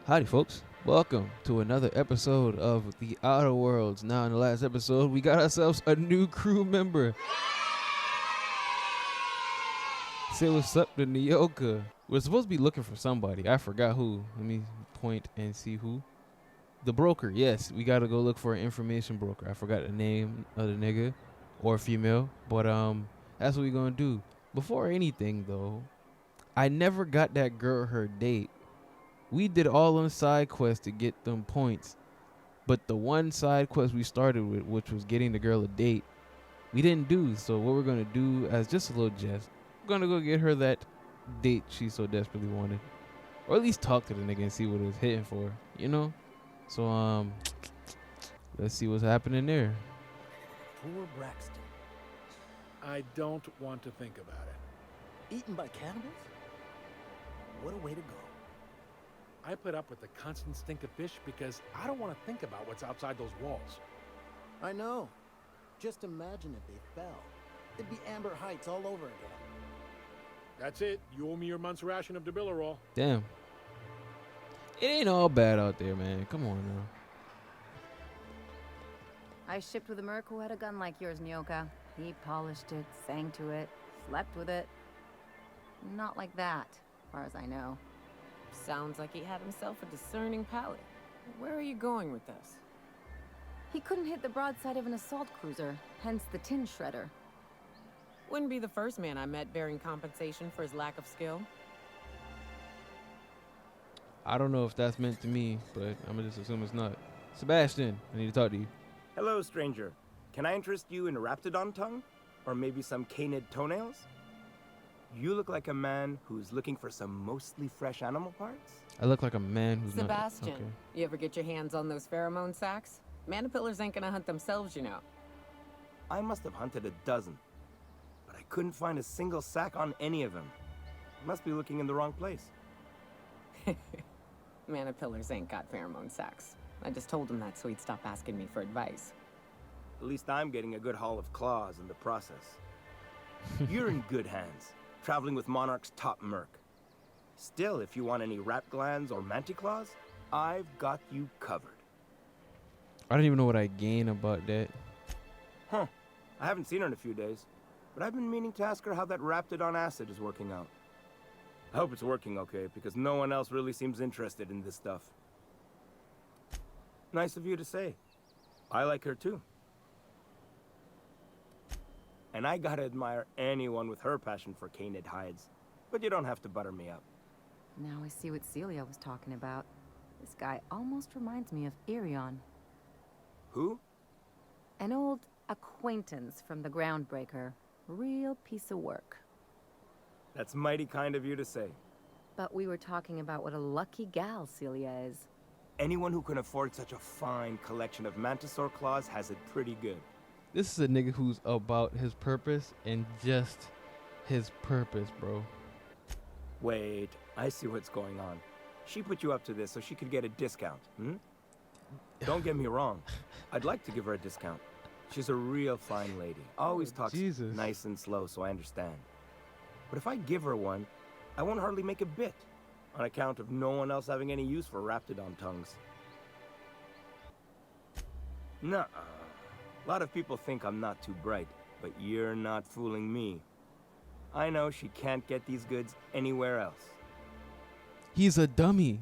Howdy, folks. Welcome to another episode of The Outer Worlds. Now, in the last episode, we got ourselves a new crew member. Say what's up to Nyoka. We're supposed to be looking for somebody. I forgot who. Let me point and see who. The broker. Yes, we got to go look for an information broker. I forgot the name of the nigga or female. But that's what we're going to do. Before anything, though, I never got that girl her date. We did all on side quests to get them points, but the one side quest we started with, which was getting the girl a date, we didn't do. So what we're gonna do, as just a little jest, we're gonna go get her that date she so desperately wanted, or at least talk to the nigga and see what it was hitting for, you know. So let's see what's happening there. Poor Braxton. I don't want to think about it. Eaten by cannibals? What a way to go. I put up with the constant stink of fish because I don't want to think about what's outside those walls. I know. Just imagine if they fell. It'd be Amber Heights all over again. That's it. You owe me your month's ration of Debilorol. Damn, it ain't all bad out there, man. Come on now. I shipped with a merc who had a gun like yours, Nyoka. He polished it, sang to it, slept with it. Not like that, as far as I know. Sounds like he had himself a discerning palate. Where are you going with this? He couldn't hit the broadside of an assault cruiser, hence the tin shredder. Wouldn't be the first man I met bearing compensation for his lack of skill. I don't know if that's meant to me, but I'm gonna just assume it's not. Sebastian, I need to talk to you. Hello, stranger. Can I interest you in Raptidon tongue? Or maybe some canid toenails? You look like a man who's looking for some mostly fresh animal parts? I look like a man who's Sebastian, not. Okay. you ever get your hands on those pheromone sacs? Manipillars ain't gonna hunt themselves, you know. I must have hunted a dozen, but I couldn't find a single sack on any of them. Must be looking in the wrong place. Manipillars ain't got pheromone sacs. I just told him that so he'd stop asking me for advice. At least I'm getting a good haul of claws in the process. You're in good hands, traveling with Monarch's top merc. Still, if you want any rat glands or manticlaws, I've got you covered. I don't even know what I gain about that. Huh. I haven't seen her in a few days, but I've been meaning to ask her how that Raptidon acid is working out. I hope it's working okay, because no one else really seems interested in this stuff. Nice of you to say. I like her too. And I gotta admire anyone with her passion for canid hides. But you don't have to butter me up. Now I see what Celia was talking about. This guy almost reminds me of Irion. Who? An old acquaintance from the Groundbreaker. Real piece of work. That's mighty kind of you to say. But we were talking about what a lucky gal Celia is. Anyone who can afford such a fine collection of mantisaur claws has it pretty good. This is a nigga who's about his purpose and just his purpose, bro. Wait, I see what's going on. She put you up to this so she could get a discount, hmm? Don't get me wrong. I'd like to give her a discount. She's a real fine lady. Always talks Jesus. nice and slow, so I understand. But if I give her one, I won't hardly make a bit, on account of no one else having any use for Raptidon tongues. Nuh-uh. A lot of people think I'm not too bright, but you're not fooling me. I know she can't get these goods anywhere else. He's a dummy.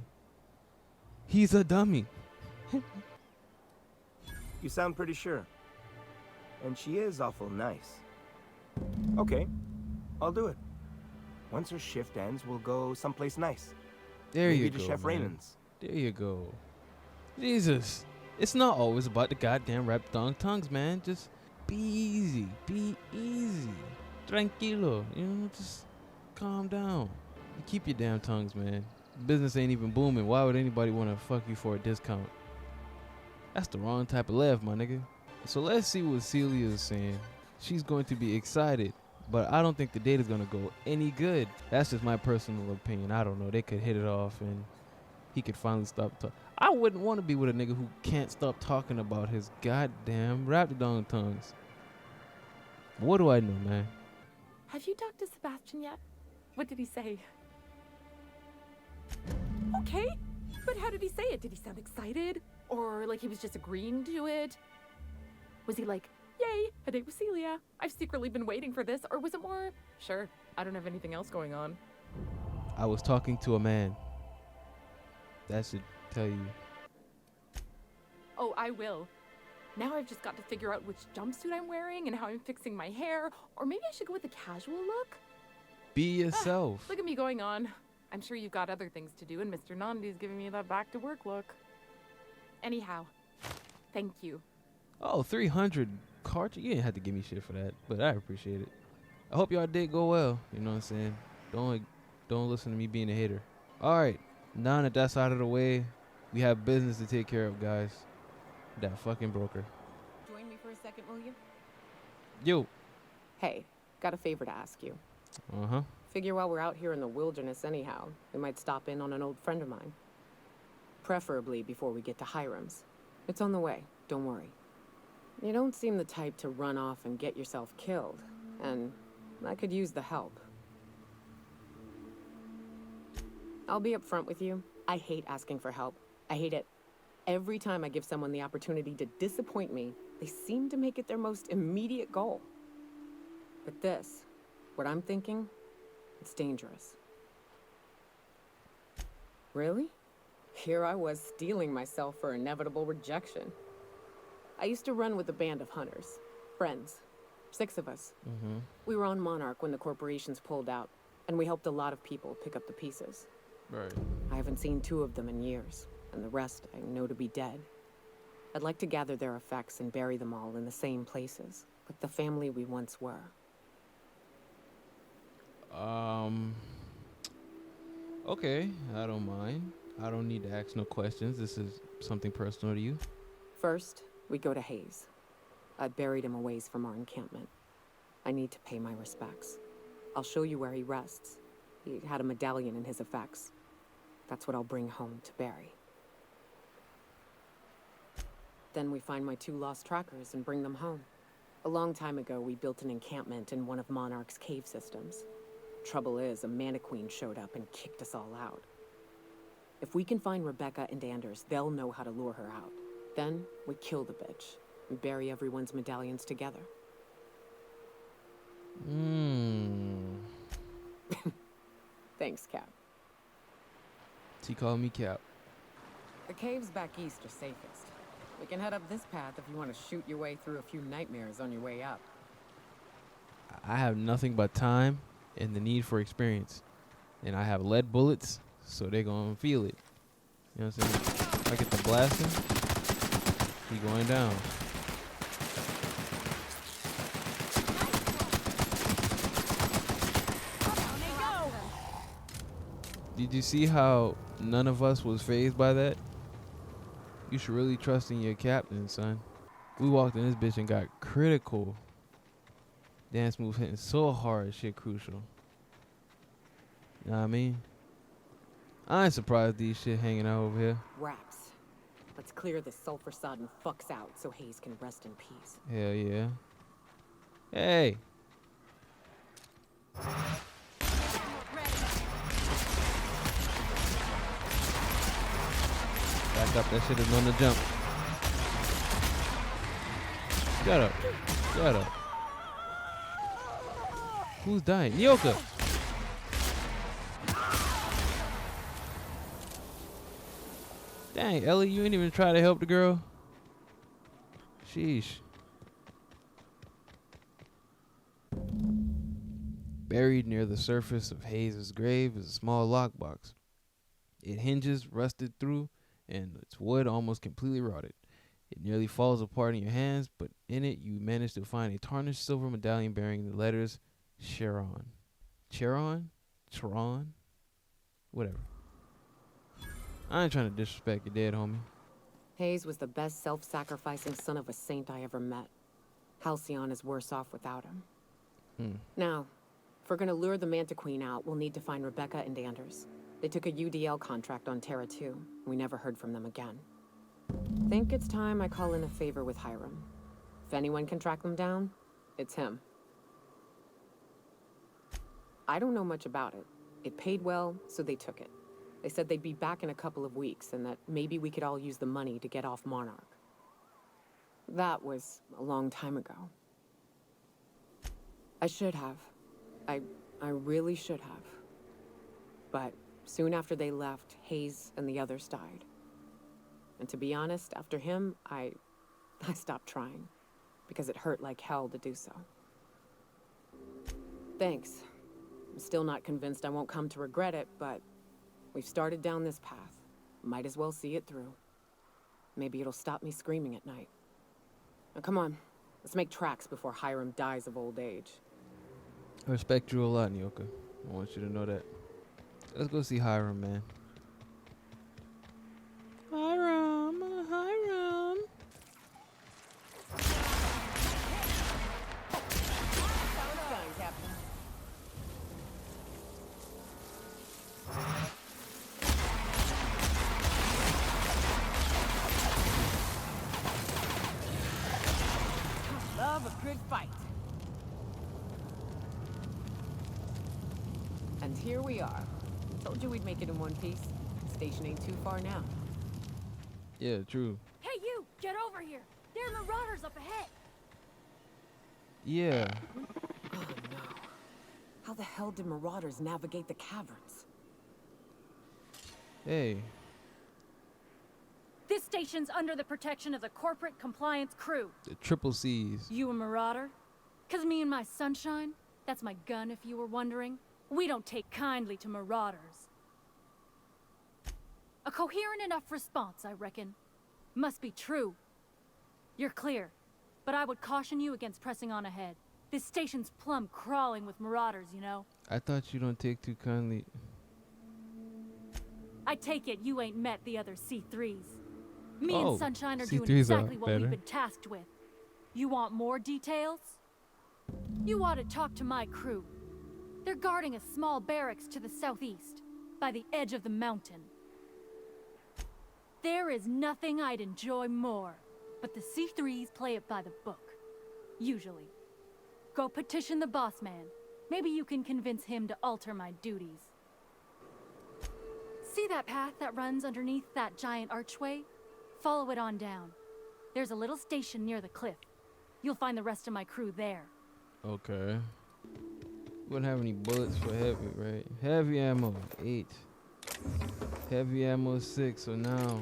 He's a dummy. You sound pretty sure. And she is awful nice. Okay, I'll do it. Once her shift ends, we'll go someplace nice. There Maybe you to go, Chef man. Raymond's. There you go. Jesus. It's not always about the goddamn Raptidon tongues, man. Just be easy. Be easy. Tranquilo. You know, just calm down. You keep your damn tongues, man. Business ain't even booming. Why would anybody want to fuck you for a discount? That's the wrong type of laugh, my nigga. So let's see what Celia is saying. She's going to be excited, but I don't think the date is going to go any good. That's just my personal opinion. I don't know. They could hit it off and he could finally stop talking. I wouldn't want to be with a nigga who can't stop talking about his goddamn Raptidon tongues. What do I know, man? Have you talked to Sebastian yet? What did he say? Okay, But how did he say it? Did he sound excited? Or like he was just agreeing to it? Was he like, yay, a date with Celia. I've secretly been waiting for this. Or was it more, sure, I don't have anything else going on. I was talking to a man. That should tell you. Oh, I will. Now I've just got to figure out which jumpsuit I'm wearing and how I'm fixing my hair. Or maybe I should go with a casual look. Be yourself. Look at me going on. I'm sure you've got other things to do, and Mr. Nandi's giving me that back to work look. Anyhow, thank you. Oh, 300 cartridge. You didn't have to give me shit for that, but I appreciate it. I hope y'all did go well. You know what I'm saying? Don't listen to me being a hater. All right, now that that's out of the way, we have business to take care of, guys. That fucking broker. Join me for a second, will you? Yo. Hey, got a favor to ask you. Uh-huh. Figure while we're out here in the wilderness anyhow, we might stop in on an old friend of mine. Preferably before we get to Hiram's. It's on the way, don't worry. You don't seem the type to run off and get yourself killed, and I could use the help. I'll be upfront with you. I hate asking for help. I hate it. Every time I give someone the opportunity to disappoint me, they seem to make it their most immediate goal. But this, what I'm thinking, it's dangerous. Really? Here I was steeling myself for inevitable rejection. I used to run with a band of hunters. Friends. 6 of us. Mm-hmm. We were on Monarch when the corporations pulled out, and we helped a lot of people pick up the pieces. Right. I haven't seen 2 of them in years, and the rest I know to be dead. I'd like to gather their effects and bury them all in the same places, like the family we once were. Okay, I don't mind. I don't need to ask no questions. This is something personal to you. First, we go to Hayes. I buried him a ways from our encampment. I need to pay my respects. I'll show you where he rests. He had a medallion in his effects. That's what I'll bring home to bury. Then we find my 2 lost trackers and bring them home. A long time ago, we built an encampment in one of Monarch's cave systems. Trouble is, a Mantiqueen showed up and kicked us all out. If we can find Rebecca and Anders, they'll know how to lure her out. Then, we kill the bitch and bury everyone's medallions together. Thanks, Cap. He called me Cap. The caves back east are safest. We can head up this path if you want to shoot your way through a few nightmares on your way up. I have nothing but time and the need for experience. And I have lead bullets, so they're going to feel it. You know what I'm saying? If I get the blasting, he going down. Did you see how none of us was fazed by that? You should really trust in your captain, son. We walked in this bitch and got critical. Dance moves hitting so hard, shit crucial. Know what I mean? I ain't surprised these shit hanging out over here. Raps. Let's clear this sulfur-sodden fucks out so Hayes can rest in peace. Hell yeah. Hey. Back up, that shit is on the jump. Shut up. Shut up. Who's dying? Nyoka! Dang, Ellie, you ain't even try to help the girl? Sheesh. Buried near the surface of Hayes' grave is a small lockbox. It hinges rusted through, and its wood almost completely rotted. It nearly falls apart in your hands, but in it you manage to find a tarnished silver medallion bearing the letters Charon. Charon? Charon? Whatever. I ain't trying to disrespect your dead homie. Hayes was the best self-sacrificing son of a saint I ever met. Halcyon is worse off without him. Now, if we're gonna lure the Mantiqueen out, we'll need to find Rebecca and Anders. They took a UDL contract on Terra 2. We never heard from them again. Think it's time I call in a favor with Hiram. If anyone can track them down, it's him. I don't know much about it. It paid well, so they took it. They said they'd be back in a couple of weeks and that maybe we could all use the money to get off Monarch. That was a long time ago. I should have. I really should have. But soon after they left, Hayes and the others died. And to be honest, after him, I stopped trying. Because it hurt like hell to do so. Thanks. I'm still not convinced I won't come to regret it, but we've started down this path. Might as well see it through. Maybe it'll stop me screaming at night. Now come on, let's make tracks before Hiram dies of old age. I respect you a lot, Nyoka. I want you to know that. Let's go see Hiram, man. Hiram, Hiram. Love a good fight. And here we are. Told you we'd make it in one piece. Station ain't too far now. Yeah, true. Hey, you! Get over here! There are marauders up ahead! Yeah. Oh no. How the hell did marauders navigate the caverns? Hey. This station's under the protection of the Corporate Compliance Crew. The triple C's. You a marauder? 'Cause me and my sunshine, that's my gun if you were wondering, we don't take kindly to marauders. A coherent enough response, I reckon. Must be true. You're clear, but I would caution you against pressing on ahead. This station's plumb crawling with marauders, you know. I thought you don't take too kindly. I take it you ain't met the other C3s. Me Oh, and Sunshine are doing C3s are exactly what better. we've been tasked with. You want more details? You ought to talk to my crew. They're guarding a small barracks to the southeast, by the edge of the mountain. There is nothing I'd enjoy more, but the C3s play it by the book. Usually. Go petition the boss man. Maybe you can convince him to alter my duties. See that path that runs underneath that giant archway? Follow it on down. There's a little station near the cliff. You'll find the rest of my crew there. Okay. Wouldn't have any bullets for heavy, right? Heavy ammo, 8. Heavy ammo, 6. So now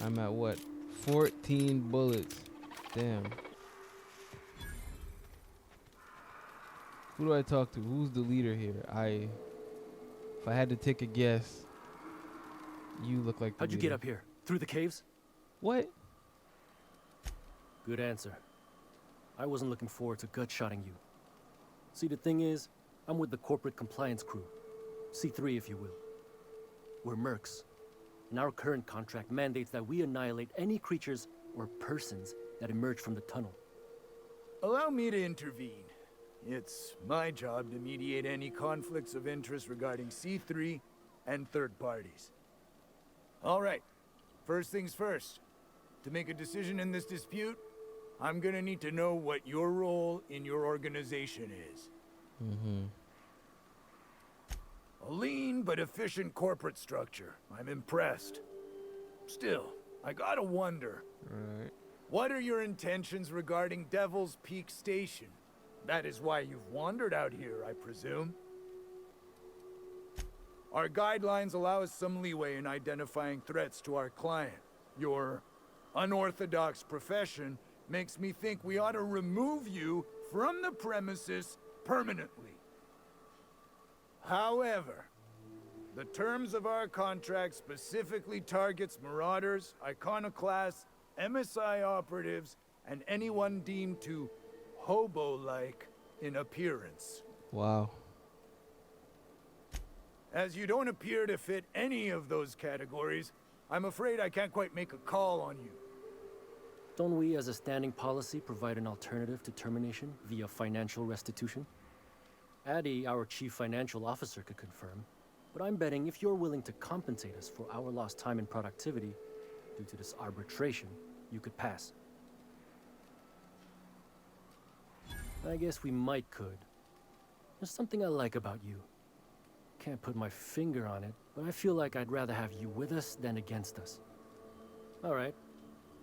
I'm at what? 14 bullets. Damn. Who do I talk to? Who's the leader here? If I had to take a guess, you look like the How'd you leader. get up here? Through the caves? What? Good answer. I wasn't looking forward to gut-shotting you. See, the thing is, I'm with the Corporate Compliance Crew. C3, if you will. We're mercs. And our current contract mandates that we annihilate any creatures or persons that emerge from the tunnel. Allow me to intervene. It's my job to mediate any conflicts of interest regarding C3 and third parties. All right, first things first. To make a decision in this dispute, I'm gonna need to know what your role in your organization is. A lean but efficient corporate structure. I'm impressed. Still, I gotta wonder. Right. What are your intentions regarding Devil's Peak Station? That is why you've wandered out here, I presume. Our guidelines allow us some leeway in identifying threats to our client. Your unorthodox profession makes me think we ought to remove you from the premises permanently. However, the terms of our contract specifically targets marauders, iconoclasts, MSI operatives, and anyone deemed to hobo-like in appearance. Wow. As you don't appear to fit any of those categories, I'm afraid I can't quite make a call on you. Don't we, as a standing policy, provide an alternative to termination via financial restitution? Addy, our chief financial officer, could confirm, but I'm betting if you're willing to compensate us for our lost time and productivity due to this arbitration, you could pass. I guess we could. There's something I like about you. Can't put my finger on it, but I feel like I'd rather have you with us than against us. All right.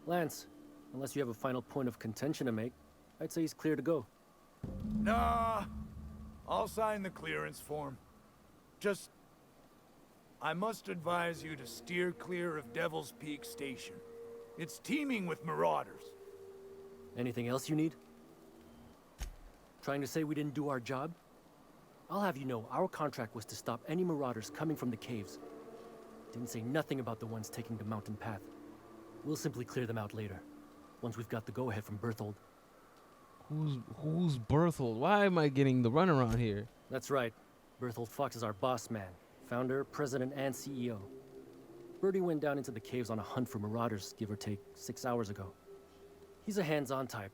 Lance, unless you have a final point of contention to make, I'd say he's clear to go. Nah, I'll sign the clearance form. Just, I must advise you to steer clear of Devil's Peak Station. It's teeming with marauders. Anything else you need? Trying to say we didn't do our job? I'll have you know, our contract was to stop any marauders coming from the caves. Didn't say nothing about the ones taking the mountain path. We'll simply clear them out later, once we've got the go-ahead from Berthold. Who's Berthold? Why am I getting the runaround here? That's right. Berthold Fox is our boss man, founder, president, and CEO. Bertie went down into the caves on a hunt for marauders, give or take, 6 hours ago. He's a hands-on type.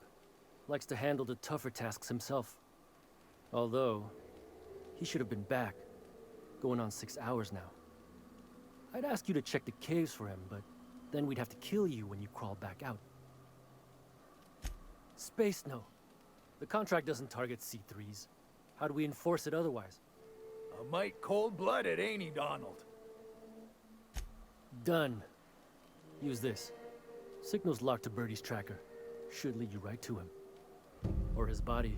Likes to handle the tougher tasks himself. Although, he should have been back. Going on 6 hours now. I'd ask you to check the caves for him, but then we'd have to kill you when you crawl back out. Space Snow. The contract doesn't target C3s. How do we enforce it otherwise? A mite cold-blooded, ain't he, Donald? Done. Use this. Signal's locked to Bertie's tracker. Should lead you right to him. Or his body.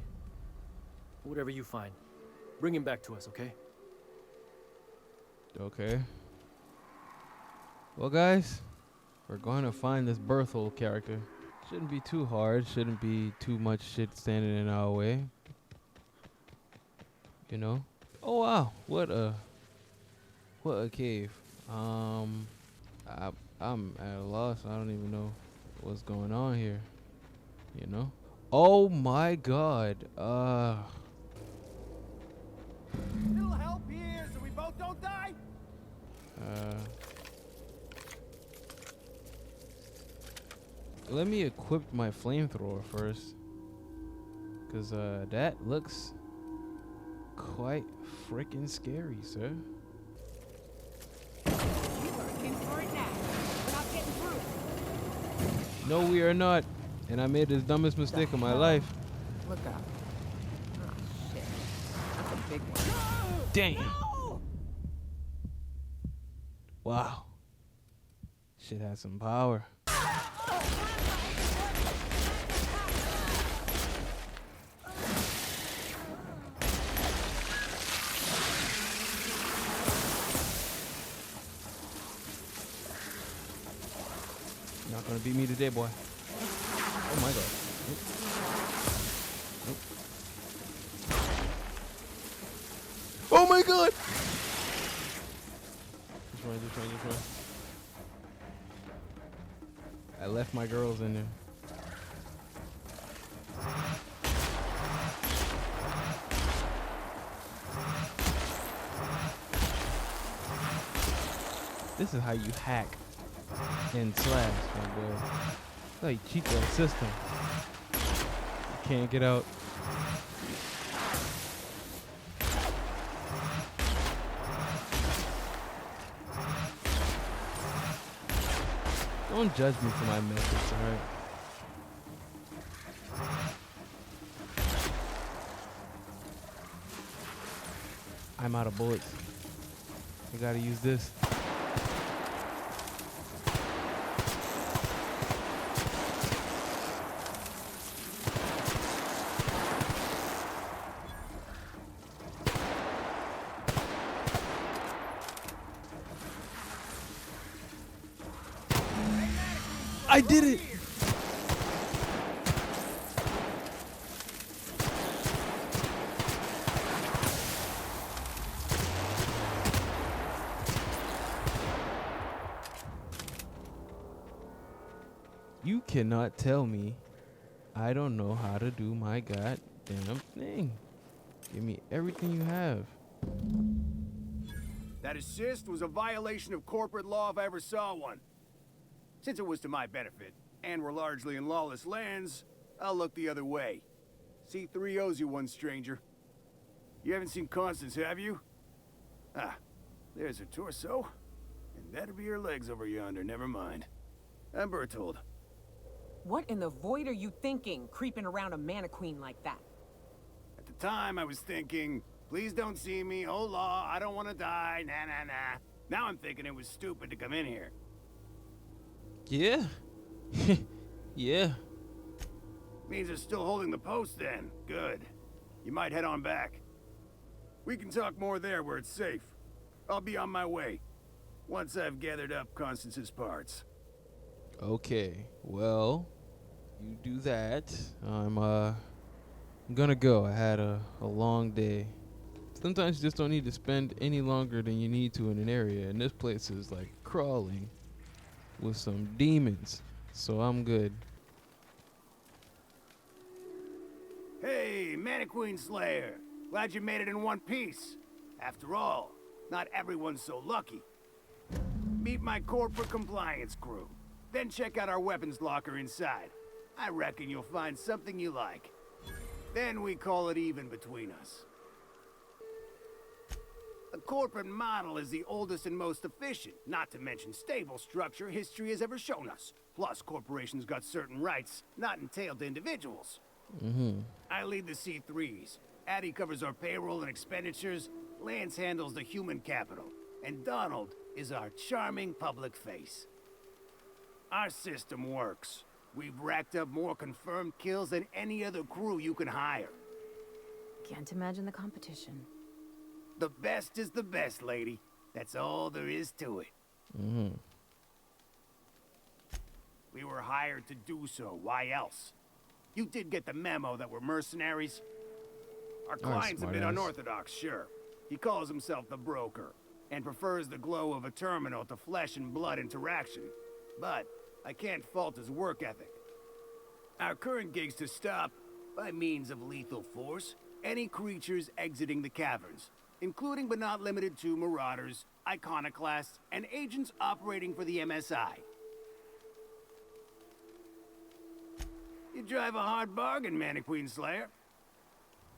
Whatever you find. Bring him back to us, okay? Okay. Well, guys, we're going to find this Berthold character. Shouldn't be too hard. Shouldn't be too much shit standing in our way. You know? Oh wow, what a cave. I'm at a loss. I don't even know what's going on here. You know? Oh my god. Little help here so we both don't die. Let me equip my flamethrower first, cause that looks quite freaking scary, sir. No, we are not. And I made the dumbest mistake of my life. Look up. Oh, shit. That's a big one. Damn. Wow. Shit has some power. You're not gonna beat me today, boy. Oh my god. Nope. Nope. Oh my god! Just run. I left my girls in there. This is how you hack and slash, my boy. That's how you cheat that system. You can't get out. Don't judge me for my methods, alright? I'm out of bullets. I gotta use this. I did it! You cannot tell me I don't know how to do my goddamn thing. Give me everything you have. That assist was a violation of corporate law if I ever saw one. Since it was to my benefit, and we're largely in lawless lands, I'll look the other way. C3 owes you one, stranger. You haven't seen Constance, have you? Ah, there's her torso. And that'll be her legs over yonder, never mind. I'm Berthold. What in the void are you thinking, creeping around a mannequin like that? At the time, I was thinking, Please don't see me. Oh, law, I don't want to die. Nah, nah, nah. Now I'm thinking it was stupid to come in here. Yeah. Yeah. Means they're still holding the post then. Good. You might head on back. We can talk more there where it's safe. I'll be on my way. Once I've gathered up Constance's parts. Okay. Well, you do that. I'm gonna go. I had a long day. Sometimes you just don't need to spend any longer than you need to in an area, and this place is like crawling with some demons. So I'm good. Hey, Mantiqueen Slayer. Glad you made it in one piece. After all, not everyone's so lucky. Meet my corporate compliance crew. Then check out our weapons locker inside. I reckon you'll find something you like. Then we call it even between us. The corporate model is the oldest and most efficient, not to mention stable structure history has ever shown us. Plus, corporations got certain rights not entailed to individuals. I lead the C3s. Addie covers our payroll and expenditures. Lance handles the human capital. And Donald is our charming public face. Our system works. We've racked up more confirmed kills than any other crew you can hire. Can't imagine the competition. The best is the best, lady. That's all there is to it. We were hired to do so. Why else? You did get the memo that we're mercenaries? Our client's a bit unorthodox, sure. He calls himself the broker, and prefers the glow of a terminal to flesh and blood interaction. But I can't fault his work ethic. Our current gig's to stop, by means of lethal force, any creatures exiting the caverns, including but not limited to marauders, iconoclasts, and agents operating for the MSI. You drive a hard bargain, Mantiqueen Slayer.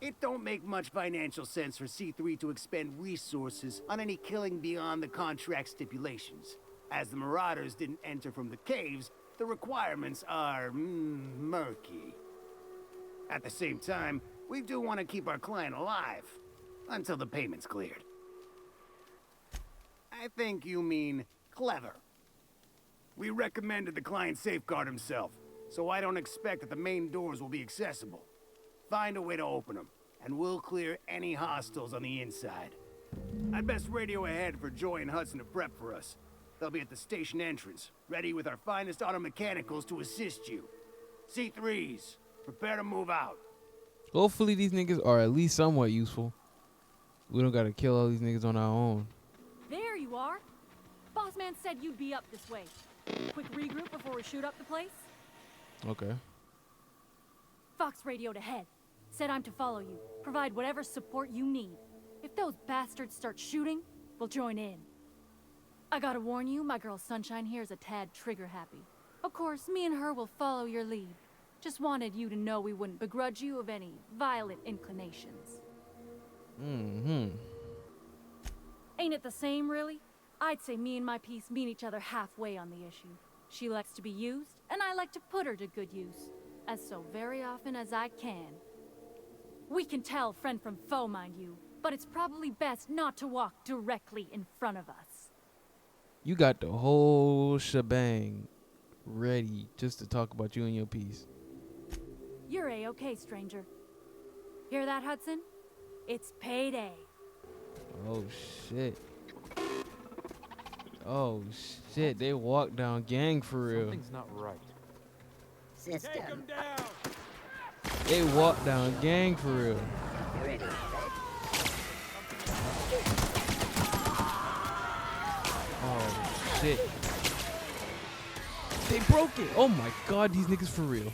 It don't make much financial sense for C3 to expend resources on any killing beyond the contract stipulations. As the Marauders didn't enter from the caves, the requirements are murky. At the same time, we do want to keep our client alive, until the payment's cleared. I think you mean clever. We recommended the client safeguard himself, so I don't expect that the main doors will be accessible. Find a way to open them, and we'll clear any hostiles on the inside. I'd best radio ahead for Joy and Hudson to prep for us. They'll be at the station entrance, ready with our finest auto mechanicals to assist you. C3s, prepare to move out. Hopefully these niggas are at least somewhat useful. We don't gotta kill all these niggas on our own. There you are. Boss man said you'd be up this way. Quick regroup before we shoot up the place. Okay. Fox radioed ahead. Said I'm to follow you. Provide whatever support you need. If those bastards start shooting, we'll join in. I gotta warn you, my girl Sunshine here is a tad trigger-happy. Of course, me and her will follow your lead. Just wanted you to know we wouldn't begrudge you of any violent inclinations. Ain't it the same, really? I'd say me and my piece meet each other halfway on the issue. She likes to be used, and I like to put her to good use. As so very often as I can. We can tell friend from foe, mind you, but it's probably best not to walk directly in front of us. You got the whole shebang ready just to talk about you and your piece. You're A-okay, stranger. Hear that, Hudson? It's payday. Oh, shit. Oh, shit. They walk down gang for real. Something's not right. System. Take him down. They walk down gang for real. Oh, shit. They broke it. Oh, my God. These niggas for real.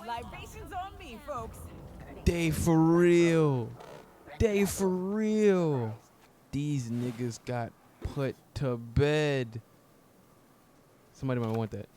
Libations on me, folks. They for real. They for real. These niggas got put to bed. Somebody might want that.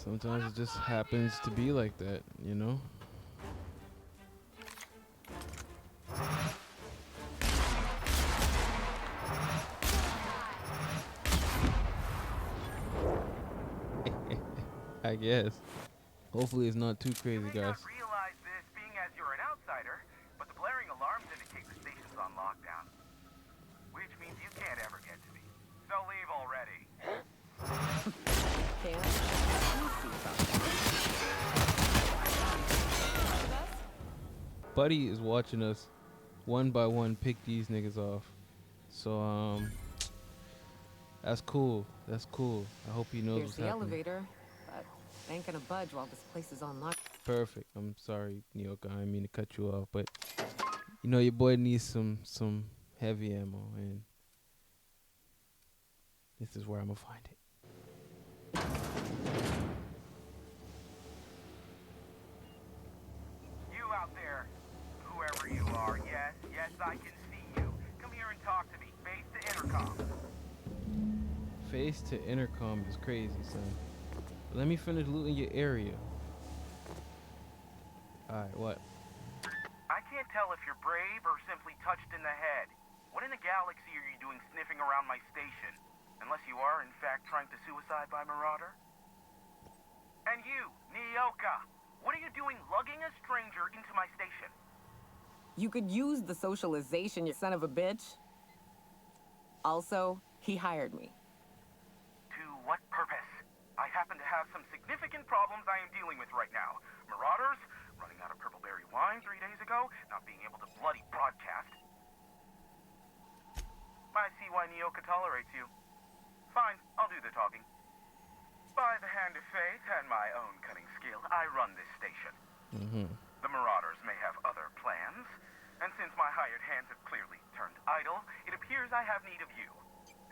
Sometimes it just happens to be like that, you know? I guess. Hopefully it's not too crazy, guys. Realize this being as you're an outsider, but the blaring alarms indicate the station's on lockdown. Which means you can't ever get to me. So leave already. Buddy is watching us one by one pick these niggas off. So that's cool. That's cool. I hope he knows Here's what's the happening. elevator, but I ain't gonna budge while this place is on lock. Perfect. I'm sorry, Nyoka. I didn't mean to cut you off, but you know your boy needs some heavy ammo, and this is where I'm gonna find it. You out there, whoever you are, yes, I can see you. Come here and talk to me, face to intercom. Face to intercom is crazy, son. Let me finish looting your area. Alright, what? I can't tell if you're brave or simply touched in the head. What in the galaxy are you doing sniffing around my station? Unless you are, in fact, trying to suicide by Marauder? And you, Nyoka, what are you doing lugging a stranger into my station? You could use the socialization, you son of a bitch. Also, he hired me. To what purpose? I happen to have some significant problems I am dealing with right now. Marauders, running out of purple berry wine 3 days ago, not being able to bloody broadcast. I see why Nyoka tolerates you. Fine, I'll do the talking. By the hand of fate and my own cunning skill, I run this station. The Marauders may have other plans, and since my hired hands have clearly turned idle, it appears I have need of you.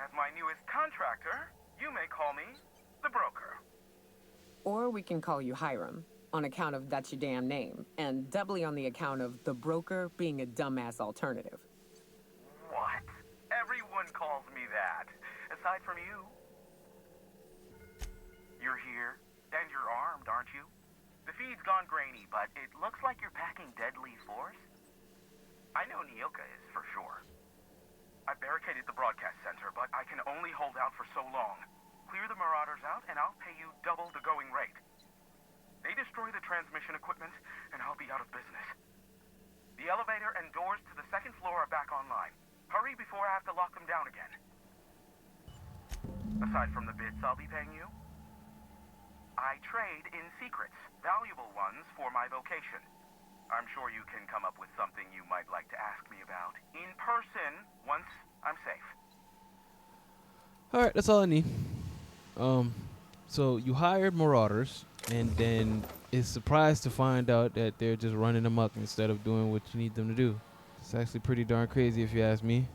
As my newest contractor, you may call me the Broker. Or we can call you Hiram, on account of that's your damn name, and doubly on the account of the Broker being a dumbass alternative. What? Everyone calls me that, aside from you. You're here, and you're armed, aren't you? The feed's gone grainy, but it looks like you're packing deadly force. I know Nyoka is, for sure. I barricaded the broadcast center, but I can only hold out for so long. Clear the Marauders out, and I'll pay you double the going rate. They destroy the transmission equipment, and I'll be out of business. The elevator and doors to the second floor are back online. Hurry before I have to lock them down again. Aside from the bits I'll be paying you, I trade in secrets, valuable ones for my vocation. I'm sure you can come up with something you might like to ask me about in person once I'm safe. Alright, that's all I need. So you hired Marauders, and then is surprised to find out that they're just running amok instead of doing what you need them to do. It's actually pretty darn crazy if you ask me.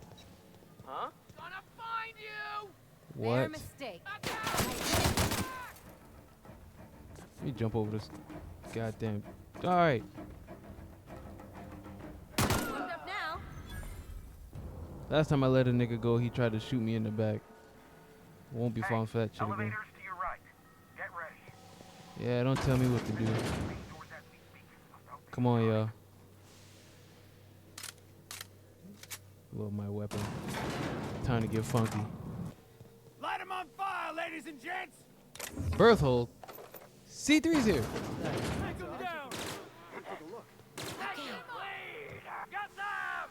Huh? Gonna find you! What? Their mistake. Let me jump over this goddamn. Alright. Warmed up now. Last time I let a nigga go, he tried to shoot me in the back. Won't be falling for that shit again. Elevators to your right. Get ready. Yeah, don't tell me what to do. Come on, y'all. Love my weapon. Time to get funky. Light 'em on fire, ladies and gents! Berthold. C3's here. Take 'em down! Take a look. Got them!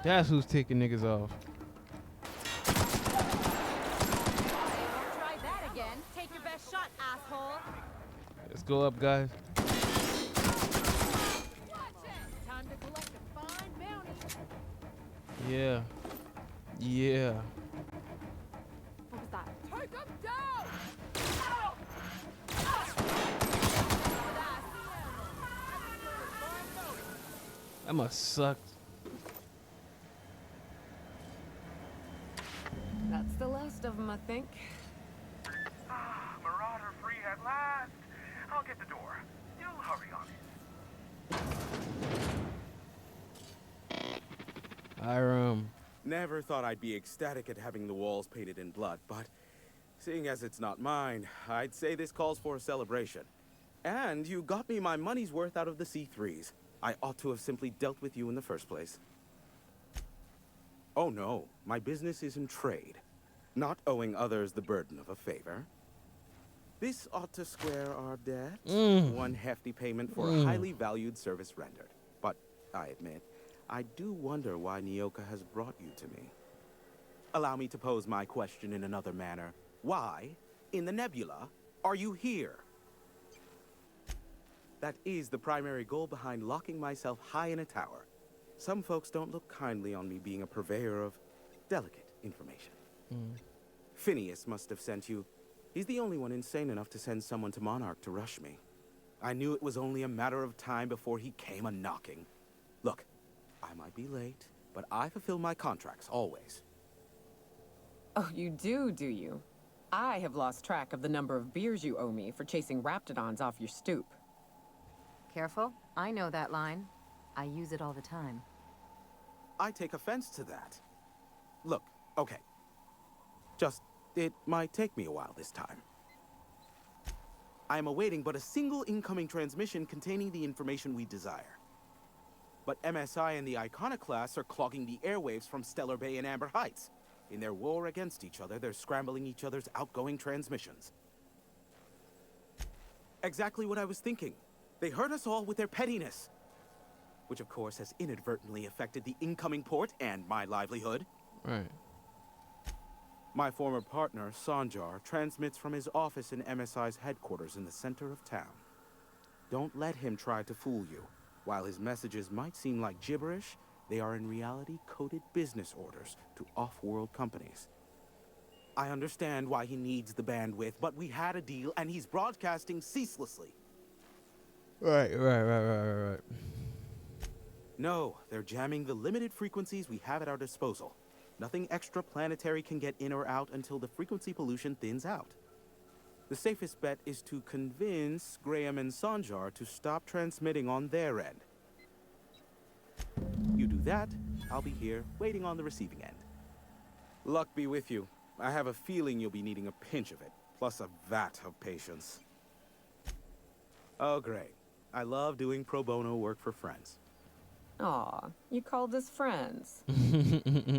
That's who's taking niggas off. Try that again. Take your best shot, asshole. Let's go up, guys. Time to collect a fine bounty. Yeah. Yeah. What was that? Take them down! That must suck. fast. I'll get the door. You hurry on it. Hiram. Never thought I'd be ecstatic at having the walls painted in blood, but seeing as it's not mine, I'd say this calls for a celebration. And you got me my money's worth out of the C3s. I ought to have simply dealt with you in the first place. Oh no, my business is in trade, not owing others the burden of a favor. This ought to square our debt. One hefty payment for a highly valued service rendered. But I admit, I do wonder why Nyoka has brought you to me. Allow me to pose my question in another manner. Why, in the nebula, are you here? That is the primary goal behind locking myself high in a tower. Some folks don't look kindly on me being a purveyor of delicate information. Phineas must have sent you. He's the only one insane enough to send someone to Monarch to rush me. I knew it was only a matter of time before he came a-knocking. Look, I might be late, but I fulfill my contracts, always. Oh, you do you? I have lost track of the number of beers you owe me for chasing raptidons off your stoop. Careful. I know that line. I use it all the time. I take offense to that. Look, okay. It might take me a while this time. I am awaiting but a single incoming transmission containing the information we desire. But MSI and the Iconoclasts are clogging the airwaves from Stellar Bay and Amber Heights. In their war against each other, they're scrambling each other's outgoing transmissions. Exactly what I was thinking. They hurt us all with their pettiness. Which, of course, has inadvertently affected the incoming port and my livelihood. Right. My former partner, Sanjar, transmits from his office in MSI's headquarters in the center of town. Don't let him try to fool you. While his messages might seem like gibberish, they are in reality coded business orders to off-world companies. I understand why he needs the bandwidth, but we had a deal and he's broadcasting ceaselessly. Right. No, they're jamming the limited frequencies we have at our disposal. Nothing extraplanetary can get in or out until the frequency pollution thins out. The safest bet is to convince Graham and Sanjar to stop transmitting on their end. You do that, I'll be here, waiting on the receiving end. Luck be with you. I have a feeling you'll be needing a pinch of it, plus a vat of patience. Oh, great. I love doing pro bono work for friends. Aw, you called us friends.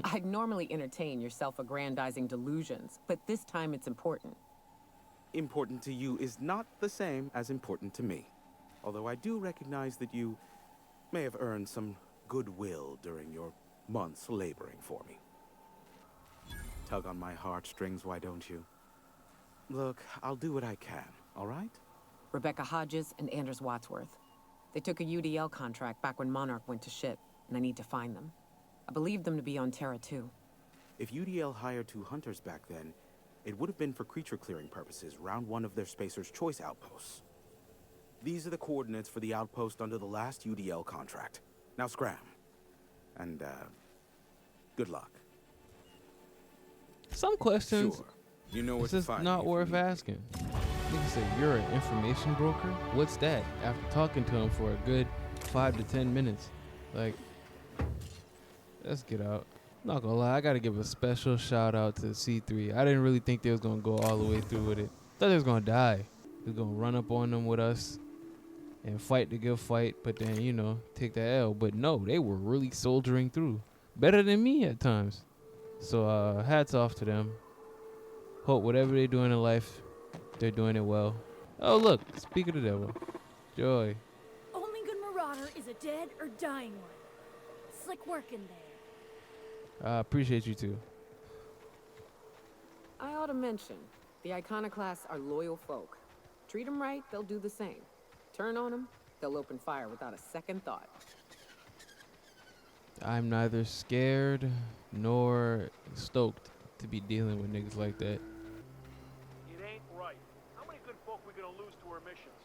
I'd normally entertain your self-aggrandizing delusions, but this time it's important. Important to you is not the same as important to me. Although I do recognize that you may have earned some goodwill during your months laboring for me. Tug on my heartstrings, why don't you? Look, I'll do what I can, all right? Rebecca Hodges and Anders Wadsworth. They took a UDL contract back when Monarch went to shit, and I need to find them. I believe them to be on Terra 2. If UDL hired 2 hunters back then, it would have been for creature clearing purposes, round 1 of their Spacer's Choice outposts. These are the coordinates for the outpost under the last UDL contract. Now scram. And, good luck. Some questions. Sure. You know it's just not worth asking. Nigga said, you're an information broker? What's that? After talking to him for a good 5 to 10 minutes. Like, let's get out. Not gonna lie, I gotta give a special shout out to C3. I didn't really think they was gonna go all the way through with it. Thought they was gonna die. They was gonna run up on them with us and fight the good fight, but then, you know, take the L. But no, they were really soldiering through. Better than me at times. So, hats off to them. Hope whatever they're doing in life, they're doing it well. Oh, look, speak of the devil. Joy. Only good marauder is a dead or dying one. Slick work in there. I appreciate you too. I ought to mention, the Iconoclasts are loyal folk. Treat them right, they'll do the same. Turn on them, they'll open fire without a second thought. I'm neither scared nor stoked to be dealing with niggas like that. It ain't right. How many good folk we gonna lose to our missions?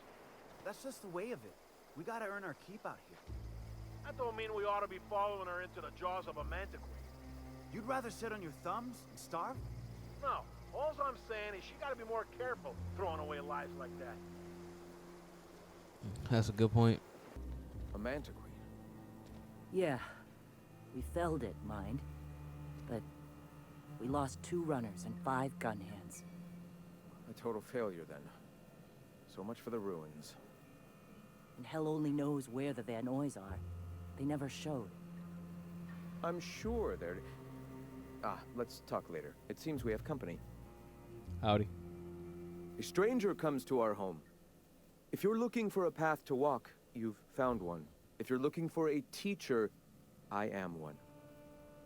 That's just the way of it. We gotta earn our keep out here. That don't mean we ought to be following her into the jaws of a manticore. You'd rather sit on your thumbs and starve? No. All I'm saying is she gotta be more careful throwing away lives like that. That's a good point. A Mantiqueen. Yeah. We felled it, mind. But we lost 2 runners and 5 gun hands. A total failure, then. So much for the ruins. And hell only knows where the Van Oys are. They never showed. I'm sure they're... let's talk later. It seems we have company. Howdy. A stranger comes to our home. If you're looking for a path to walk, you've found one. If you're looking for a teacher, I am one.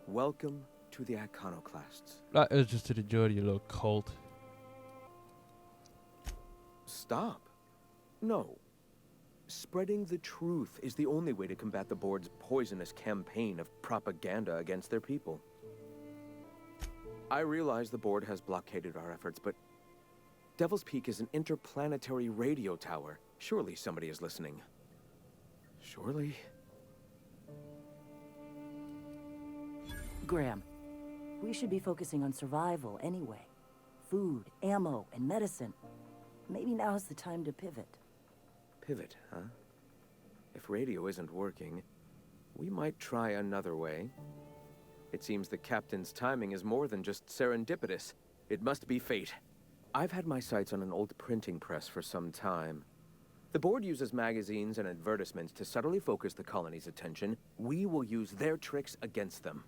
Welcome to the Iconoclasts. That is just to the joy of your little cult. Stop. No. Spreading the truth is the only way to combat the board's poisonous campaign of propaganda against their people. I realize the board has blockaded our efforts, but Devil's Peak is an interplanetary radio tower. Surely somebody is listening. Surely? Graham, we should be focusing on survival anyway. Food, ammo, and medicine. Maybe now's the time to pivot. Pivot, huh? If radio isn't working, we might try another way. It seems the captain's timing is more than just serendipitous. It must be fate. I've had my sights on an old printing press for some time. The board uses magazines and advertisements to subtly focus the colony's attention. We will use their tricks against them.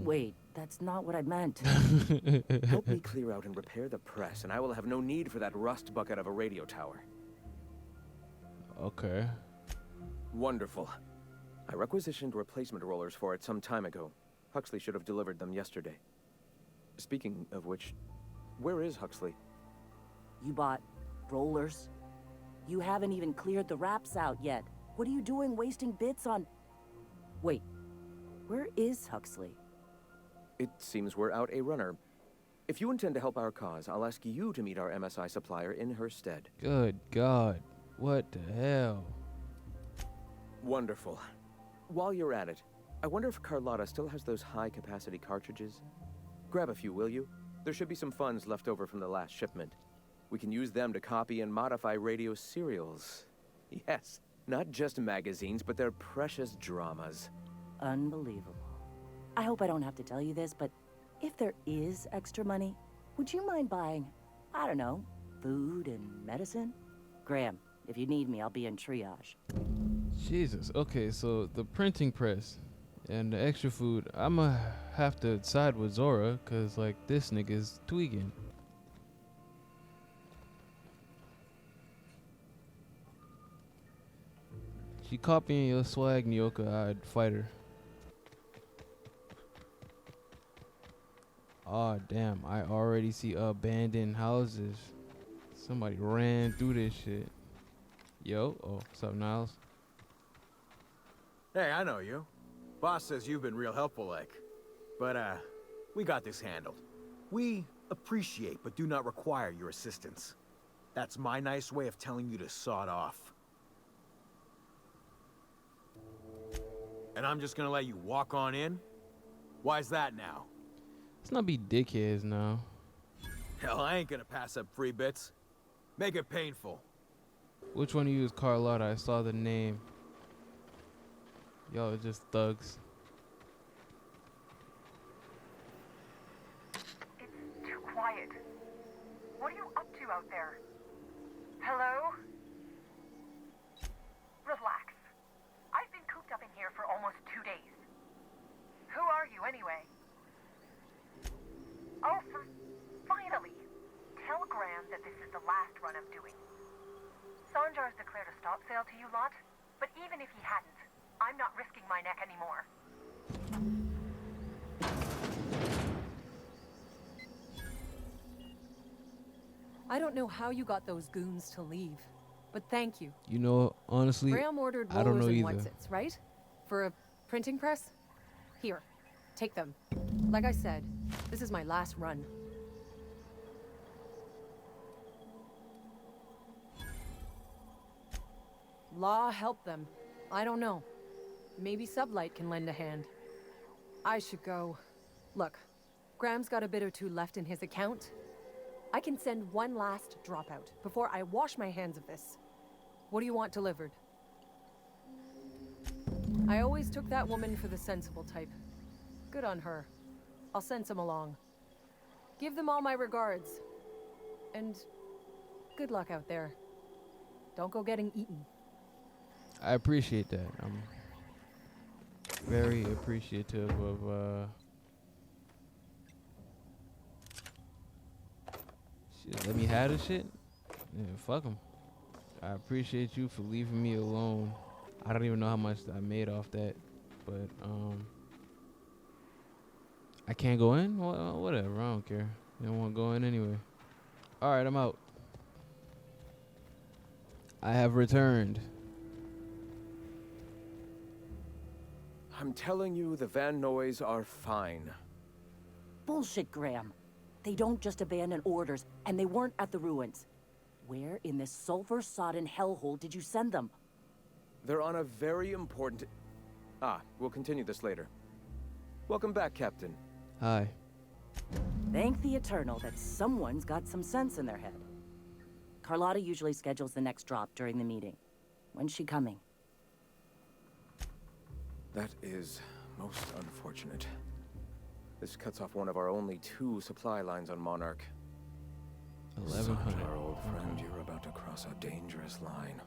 Wait, that's not what I meant. Help me clear out and repair the press, and I will have no need for that rust bucket of a radio tower. Okay. Wonderful. I requisitioned replacement rollers for it some time ago. Huxley should have delivered them yesterday. Speaking of which, where is Huxley? You bought rollers? You haven't even cleared the wraps out yet. What are you doing wasting bits on... Wait, where is Huxley? It seems we're out a runner. If you intend to help our cause, I'll ask you to meet our MSI supplier in her stead. Good God. What the hell? Wonderful. While you're at it, I wonder if Carlotta still has those high-capacity cartridges? Grab a few, will you? There should be some funds left over from the last shipment. We can use them to copy and modify radio serials. Yes, not just magazines, but their precious dramas. Unbelievable. I hope I don't have to tell you this, but if there is extra money, would you mind buying, I don't know, food and medicine? Graham, if you need me, I'll be in triage. Jesus. Okay, so the printing press and the extra food, I'ma have to side with Zora, cause like this nigga's tweaking. She copying your swag, Nyoka. I'd fight her. Oh damn, I already see abandoned houses. Somebody ran through this shit. Yo, oh, what's up, Niles? Hey, I know you. Boss says you've been real helpful, like. But, we got this handled. We appreciate but do not require your assistance. That's my nice way of telling you to sod off. And I'm just gonna let you walk on in? Why's that now? Let's not be dickheads now. Hell, I ain't gonna pass up free bits. Make it painful. Which one of you is Carlotta? I saw the name. Y'all are just thugs. It's too quiet. What are you up to out there? Hello? Relax. I've been cooped up in here for almost 2 days. Who are you, anyway? Oh, finally! Tell Graham that this is the last run I'm doing. Sanjar's declared a stop sale to you lot, but even if he hadn't, I'm not risking my neck anymore. I don't know how you got those goons to leave, but thank you. You know, honestly, Graham ordered I don't rollers know and either. Whitesits, right? For a printing press? Here, take them. Like I said, this is my last run. Law help them. I don't know. Maybe Sublight can lend a hand. I should go. Look, Graham's got a bit or two left in his account. I can send one last dropout before I wash my hands of this. What do you want delivered? I always took that woman for the sensible type. Good on her. I'll send some along. Give them all my regards. And good luck out there. Don't go getting eaten. I appreciate that. I'm very appreciative of shit. Let me have this shit. Yeah, fuck 'em. I appreciate you for leaving me alone. I don't even know how much I made off that, but I can't go in? Well, whatever, I don't care. They don't want to go in anyway. Alright, I'm out. I have returned. I'm telling you, the Van Noys are fine. Bullshit, Graham. They don't just abandon orders, and they weren't at the ruins. Where in this sulfur-sodden hellhole did you send them? They're on a very important... we'll continue this later. Welcome back, Captain. Hi. Thank the Eternal that someone's got some sense in their head. Carlotta usually schedules the next drop during the meeting. When's she coming? That is most unfortunate. This cuts off one of our only 2 supply lines on Monarch. 1100. Our old friend, you're about to cross a dangerous line.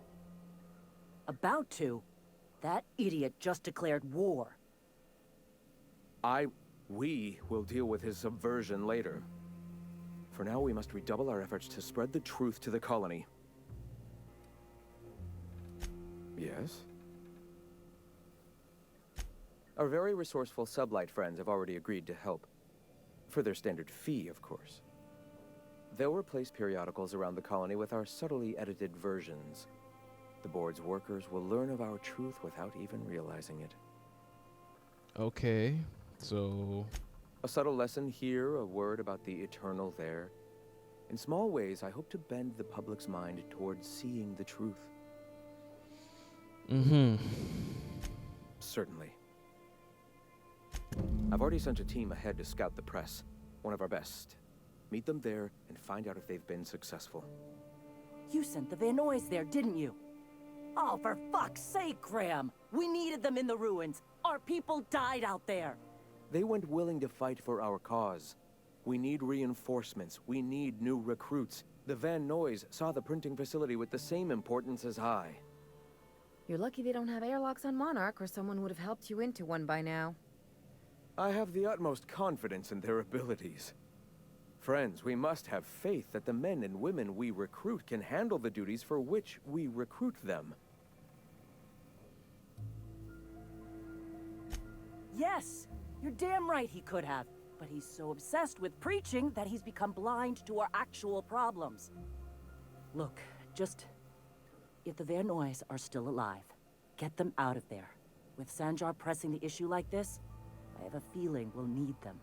About to? That idiot just declared war. We will deal with his subversion later. For now, we must redouble our efforts to spread the truth to the colony. Yes? Our very resourceful sublight friends have already agreed to help. For their standard fee, of course. They'll replace periodicals around the colony with our subtly edited versions. The board's workers will learn of our truth without even realizing it. Okay, so... A subtle lesson here, a word about the eternal there. In small ways, I hope to bend the public's mind towards seeing the truth. Certainly. I've already sent a team ahead to scout the press. One of our best. Meet them there and find out if they've been successful. You sent the Van Noys there, didn't you? Oh, for fuck's sake, Graham! We needed them in the ruins. Our people died out there. They went willing to fight for our cause. We need reinforcements. We need new recruits. The Van Noys saw the printing facility with the same importance as I. You're lucky they don't have airlocks on Monarch, or someone would have helped you into one by now. I have the utmost confidence in their abilities. Friends, we must have faith that the men and women we recruit can handle the duties for which we recruit them. Yes! You're damn right he could have. But he's so obsessed with preaching that he's become blind to our actual problems. Look, just... if the Van Noys are still alive, get them out of there. With Sanjar pressing the issue like this, I have a feeling we'll need them.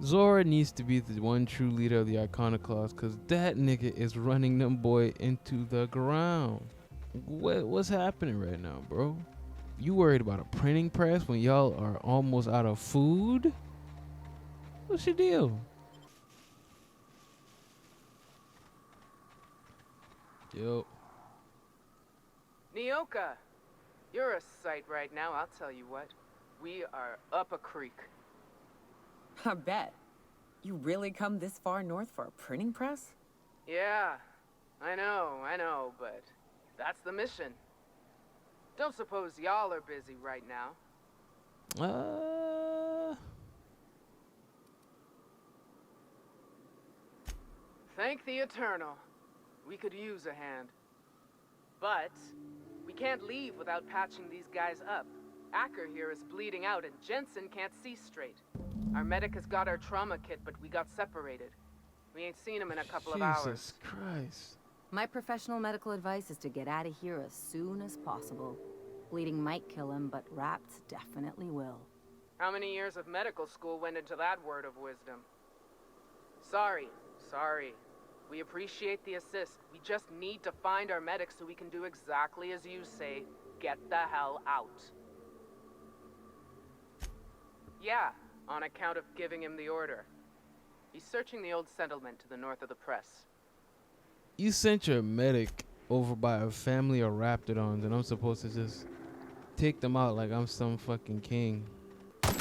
Zora needs to be the one true leader of the Iconoclasts, cause that nigga is running them boy into the ground. What's happening right now, bro? You worried about a printing press when y'all are almost out of food? What's your deal? Yo. Nyoka, you're a sight right now, I'll tell you what. We are up a creek. I bet. You really come this far north for a printing press? Yeah, I know, but that's the mission. Don't suppose y'all are busy right now. Thank the Eternal. We could use a hand. But we can't leave without patching these guys up. Acker here is bleeding out and Jensen can't see straight. Our medic has got our trauma kit, but we got separated. We ain't seen him in a couple of hours. Jesus Christ. My professional medical advice is to get out of here as soon as possible. Bleeding might kill him, but rats definitely will. How many years of medical school went into that word of wisdom? Sorry. We appreciate the assist. We just need to find our medic so we can do exactly as you say. Get the hell out. Yeah, on account of giving him the order. He's searching the old settlement to the north of the press. You sent your medic over by a family of raptidons, and I'm supposed to just take them out like I'm some fucking king. I'm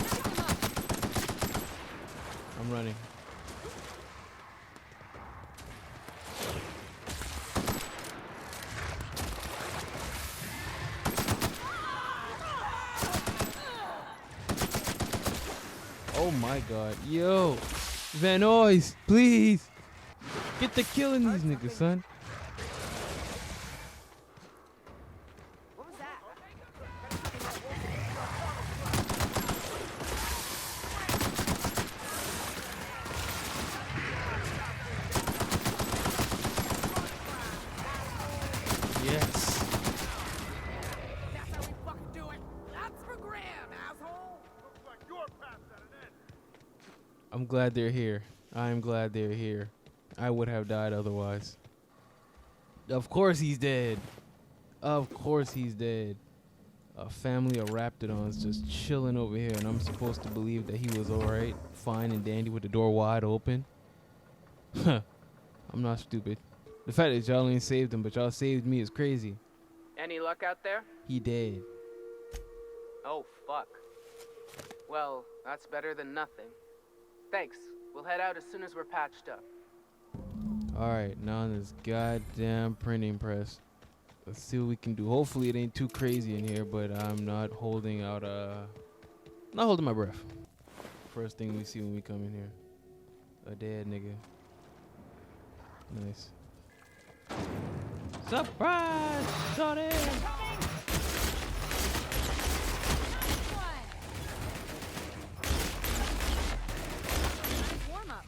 running. Oh my god. Yo. Van Nuys, please. Get the killing these niggas, son. Yes. I'm glad they're here. I'm glad they're here. I would have died otherwise. Of course he's dead. Of course he's dead. A family of raptidons just chilling over here, and I'm supposed to believe that he was alright, fine and dandy with the door wide open. Huh. I'm not stupid. The fact that y'all ain't saved him, but y'all saved me is crazy. Any luck out there? He dead. Oh, fuck. Well, that's better than nothing. Thanks. We'll head out as soon as we're patched up. Alright, now on this goddamn printing press. Let's see what we can do. Hopefully it ain't too crazy in here, but I'm not holding out not holding my breath. First thing we see when we come in here. A dead nigga. Nice. Surprise! Shorty! Warm up.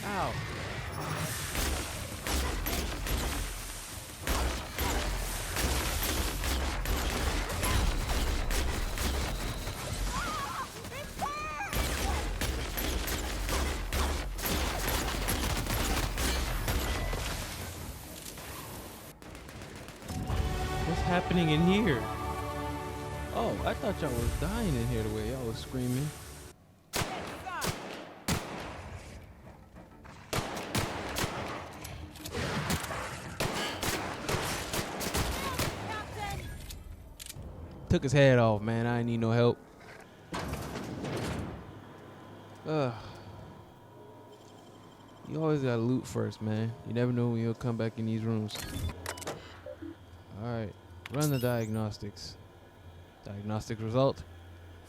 Ow. What's happening in here? Oh, I thought y'all was dying in here the way y'all was screaming. Took his head off, man. I ain't need no help. Ugh. You always gotta loot first, man. You never know when you'll come back in these rooms. Alright. Run the diagnostics. Diagnostic result.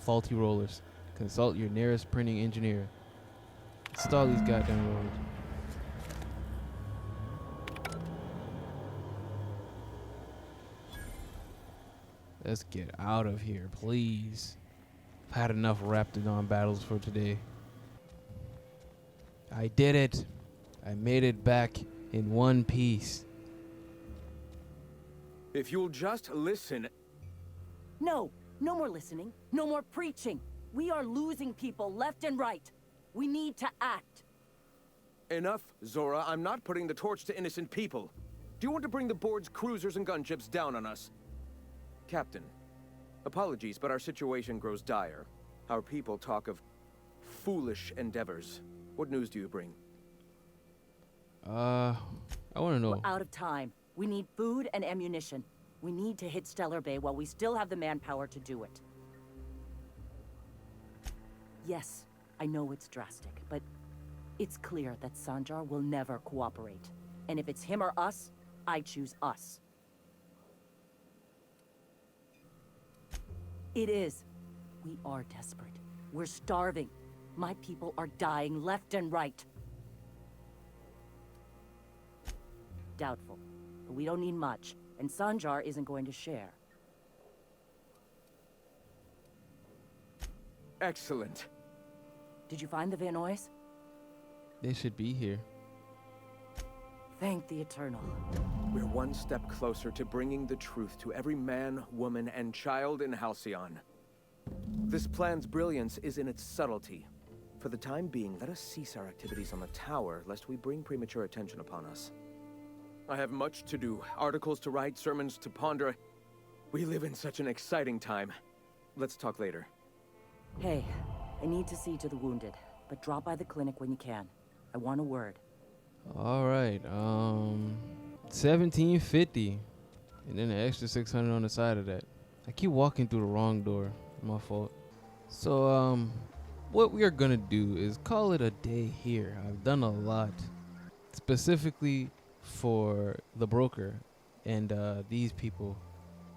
Faulty rollers. Consult your nearest printing engineer. Install these goddamn rollers. Let's get out of here, please. I've had enough Raptidon battles for today. I did it. I made it back in one piece. If you'll just listen. No, no more listening. No more preaching. We are losing people left and right. We need to act. Enough, Zora. I'm not putting the torch to innocent people. Do you want to bring the board's cruisers and gunships down on us? Captain, apologies, but our situation grows dire. Our people talk of foolish endeavors. What news do you bring? I want to know. We're out of time. We need food and ammunition. We need to hit Stellar Bay while we still have the manpower to do it. Yes, I know it's drastic, but it's clear that Sanjar will never cooperate. And if it's him or us, I choose us. It is. We are desperate. We're starving. My people are dying left and right. Doubtful. But we don't need much, and Sanjar isn't going to share. Excellent. Did you find the Van Nuys? They should be here. Thank the Eternal. We're one step closer to bringing the truth to every man, woman, and child in Halcyon. This plan's brilliance is in its subtlety. For the time being, let us cease our activities on the tower, lest we bring premature attention upon us. I have much to do. Articles to write, sermons to ponder. We live in such an exciting time. Let's talk later. Hey, I need to see to the wounded, but drop by the clinic when you can. I want a word. All right, 1750, and then an extra 600 on the side of that. I keep walking through the wrong door. My fault. So, what we are gonna do is call it a day here. I've done a lot, specifically for the broker and these people.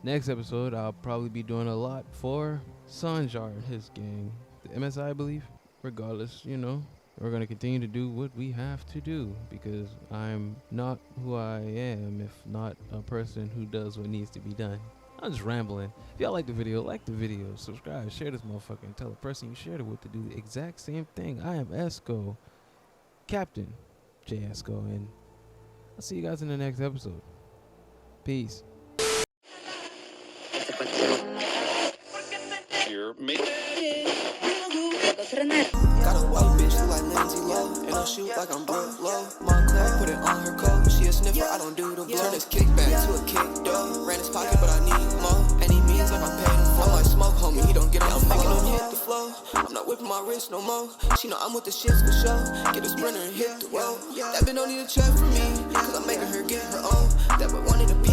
Next episode, I'll probably be doing a lot for Sanjar and his gang, the MSI, I believe. Regardless, you know, we're gonna continue to do what we have to do because I'm not who I am if not a person who does what needs to be done. I'm just rambling. If y'all like the video, subscribe, share this motherfucker, and tell the person you shared it with to do the exact same thing. I am Esco, Captain J. Esco, and I'll see you guys in the next episode. Peace. Got a white bitch look like Lindsay Lowe, and I shoot like I'm Brooke Lowe. Montclair put it on her coat. She a sniffer, I don't do the blow. Turn this kickback to a kick though. Ran his pocket, but I need more. And he means like I'm paid him for. I might smoke, homie. He don't get on. I'm making him hit the flow. I'm not whipping my wrist no more. She know I'm with the shits for sure. Get a sprinter and hit the road. That bitch don't need a check from me, cause I'm making her get her own. That bitch wanted to be